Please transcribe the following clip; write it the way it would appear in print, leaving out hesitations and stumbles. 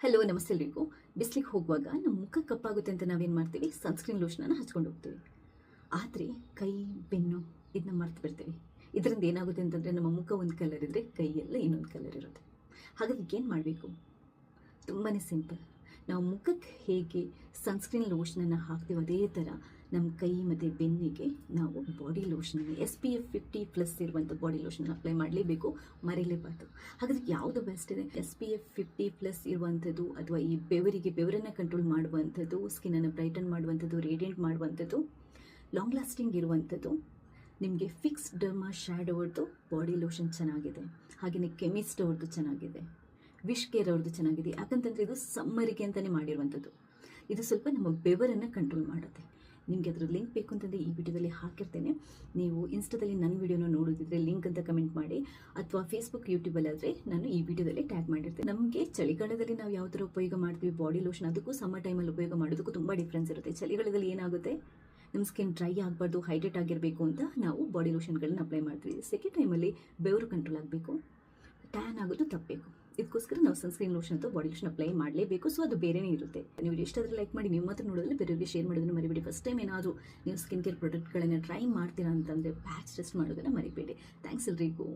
Hello ನಮಸ್ತೆ ಎಲ್ರಿಗೂ. ಬಿಸ್ಲಿಗೆ ಹೋಗುವಾಗ ನಮ್ಮ ಮುಖ ಕಪ್ಪಾಗುತ್ತೆ ಅಂತ ನಾವೇನು ಮಾಡ್ತೀವಿ, ಸನ್ಸ್ಕ್ರೀನ್ ಲೋಷನನ್ನು ಹಚ್ಕೊಂಡು ಹೋಗ್ತೀವಿ. ಆದರೆ ಕೈ, ಬೆನ್ನು ಇದನ್ನ ಮರ್ತು ಬಿಡ್ತೀವಿ. ಇದರಿಂದ ಏನಾಗುತ್ತೆ ಅಂತಂದರೆ ನಮ್ಮ ಮುಖ ಒಂದು ಕಲರ್ ಇದ್ದರೆ ಕೈಯೆಲ್ಲ ಇನ್ನೊಂದು ಕಲರ್ ಇರುತ್ತೆ. ಹಾಗಾಗಿ ಏನು ಮಾಡಬೇಕು? ತುಂಬಾ ಸಿಂಪಲ್. ನಾವು ಮುಖಕ್ಕೆ ಹೇಗೆ ಸನ್ಸ್ಕ್ರೀನ್ ಲೋಷನನ್ನು ಹಾಕ್ತೀವಿ ಅದೇ ಥರ ನಮ್ಮ ಕೈ ಮತ್ತು ಬೆನ್ನಿಗೆ ನಾವು ಬಾಡಿ ಲೋಷನನ್ನು SPF 50+ ಇರುವಂಥ ಬಾಡಿ ಲೋಷನ್ ಅಪ್ಲೈ ಮಾಡಲೇಬೇಕು, ಮರೀಲೇಬಾರ್ದು. ಹಾಗಾದರೆ ಯಾವುದು ಬೆಸ್ಟ್ ಇದೆ? SPF 50+ ಇರುವಂಥದ್ದು ಅಥವಾ ಈ ಬೆವರನ್ನು ಕಂಟ್ರೋಲ್ ಮಾಡುವಂಥದ್ದು, ಸ್ಕಿನ್ನನ್ನು ಬ್ರೈಟನ್ ಮಾಡುವಂಥದ್ದು, ರೇಡಿಯಂಟ್ ಮಾಡುವಂಥದ್ದು, ಲಾಂಗ್ ಲಾಸ್ಟಿಂಗ್ ಇರುವಂಥದ್ದು. ನಿಮಗೆ ಫಿಕ್ಸ್ ಡರ್ಮಾ ಶ್ಯಾಡೋ ಅವ್ರದ್ದು ಬಾಡಿ ಲೋಷನ್ ಚೆನ್ನಾಗಿದೆ, ಹಾಗೆಯೇ ಕೆಮಿಸ್ಟ್ ಅವ್ರದ್ದು ಚೆನ್ನಾಗಿದೆ, ವಿಶ್ ಕೇರ್ ಅವ್ರದ್ದು ಚೆನ್ನಾಗಿದೆ. ಯಾಕಂತಂದರೆ ಇದು ಸಮ್ಮರಿಗೆ ಅಂತಲೇ ಮಾಡಿರುವಂಥದ್ದು. ಇದು ಸ್ವಲ್ಪ ನಮ್ಮ ಬೆವರನ್ನು ಕಂಟ್ರೋಲ್ ಮಾಡುತ್ತೆ. ನಿಮಗೆ ಅದರ ಲಿಂಕ್ ಬೇಕು ಅಂತಂದರೆ ಈ ವಿಡಿಯೋದಲ್ಲಿ ಹಾಕಿರ್ತೇನೆ. ನೀವು ಇನ್ಸ್ಟಾದಲ್ಲಿ ನನ್ನ ವಿಡಿಯೋನ ನೋಡೋದಿದ್ರೆ ಲಿಂಕ್ ಅಂತ ಕಮೆಂಟ್ ಮಾಡಿ, ಅಥವಾ ಫೇಸ್ಬುಕ್ ಯೂಟ್ಯೂಬಲ್ಲಾದರೆ ನಾನು ಈ ವಿಡಿಯೋದಲ್ಲಿ ಟ್ಯಾಗ್ ಮಾಡಿರ್ತೇನೆ. ನಮಗೆ ಚಳಿಗಾಲದಲ್ಲಿ ನಾವು ಯಾವ ಥರ ಉಪಯೋಗ ಮಾಡ್ತೀವಿ ಬಾಡಿ ಲೋಷನ್, ಅದಕ್ಕೂ ಸಮ್ಮರ್ ಟೈಮಲ್ಲಿ ಉಪಯೋಗ ಮಾಡೋದಕ್ಕೂ ತುಂಬ ಡಿಫ್ರೆನ್ಸ್ ಇರುತ್ತೆ. ಚಳಿಗಾಲದಲ್ಲಿ ಏನಾಗುತ್ತೆ, ನಮ್ಮ ಸ್ಕಿನ್ ಡ್ರೈ ಆಗಬಾರ್ದು, ಹೈಡ್ರೇಟ್ ಆಗಿರಬೇಕು ಅಂತ ನಾವು ಬಾಡಿ ಲೋಷನ್ಗಳನ್ನ ಅಪ್ಲೈ ಮಾಡ್ತೀವಿ. ಸೆಕೆಂಡ್ ಟೈಮಲ್ಲಿ ಬೆವರು ಕಂಟ್ರೋಲ್ ಆಗಬೇಕು, ಟ್ಯಾನ್ ಆಗೋದು ತಪ್ಪಬೇಕು. ಇದಕ್ಕೋಸ್ಕರ ನಾವು ಸನ್ಸ್ಕ್ರೀನ್ ಲೋಷನ್ ಅಥವಾ ಬಾಡಿ ಲೋಷನ್ ಅಪ್ಲೈ ಮಾಡಲೇಬೇಕು. ಸೊ ಅದು ಬೇರೆನೇ ಇರುತ್ತೆ. ನೀವು ಎಷ್ಟಾದರೂ ಲೈಕ್ ಮಾಡಿ, ನಿಮ್ಮ ಮಾತ್ರ ನೋಡೋದ್ರಲ್ಲಿ ಬೇರೆಯವರಿಗೆ ಶೇರ್ ಮಾಡೋದನ್ನು ಮರಿಬೇಡಿ. ಫಸ್ಟ್ ಟೈಮ್ ಏನಾದರೂ ನೀವು ಸ್ಕಿನ್ ಕೇರ್ ಪ್ರಾಡಕ್ಟ್ಗಳನ್ನು ಟ್ರೈ ಮಾಡ್ತೀರಾ ಅಂತಂದರೆ ಪ್ಯಾಚ್ ಟೆಸ್ಟ್ ಮಾಡೋದನ್ನು ಮರಿಬೇಡಿ. ಥ್ಯಾಂಕ್ಸ್ ಎಲ್ರಿಗೂ.